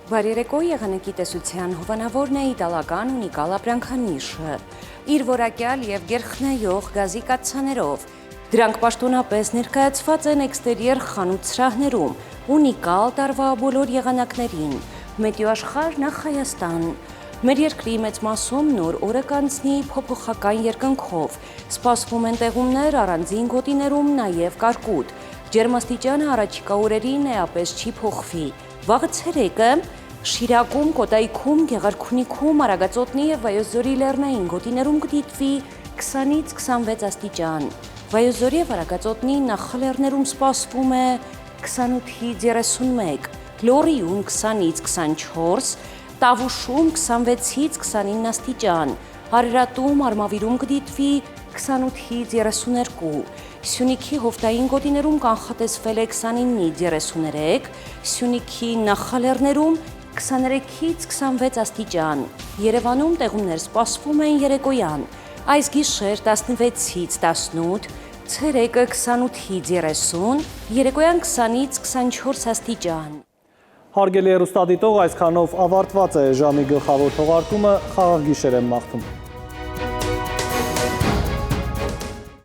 Բարերեկո եղանակի տեսության հովանավորն է իտալական ունիկալ ապրանքանիշը, իր որակյալ և գերխնայող գազի կաթսաներով։ Դրանք պաշտոնապես ներկայացված են էքստերիեր խանութ սրահներում, ունիկալ տարվա բոլոր եղանակներին, Մետեոաշխարհ նախ Հայաստան։ Մեր երկրի մեծ մասում նոր օրը կանցնի փոփոխական երկնքով, սպասվում են տեղումներ առանձին գոտիներում, նաև կարկուտ։ Ջերմաստիճանը առաջիկա օրերին էապես չի փոխվի։ Վաղը ցերեկը Շիրակում, Կոտայքում, Գեղարքունիքում, Արագածոտնի և Վայոց-Ձորի լեռնային գոտիներում կդիտվի 20-ից 26 աստիճան։ Վայոց-Ձորի և Արագածոտնի նախալեռներում սպասվում է 28-ից 31, Լոռիում 20-ից 24, Տավուշում 26-ից 29 աստիճան, Արարատում, Արմավիրում կդիտվի 28-ից 32, Սյունիքի հովտային գոտիներում կանխատեսվել է 29-ից 33, Սյունիքի նախալեռներում 23-ից 26 աստիճան, Երևանում տեղումներ սպասվում են երեկոյան, այս գիշեր 16-ից 18, ցերեկը 28-ից 30, երեկոյան 20-ից 24 աստիճան։ Հարգելի հեռուստադիտող, այսքանով ավարտված է ժամի գլխավոր թողարկումը, խաղաղ գիշեր եմ մաղթում։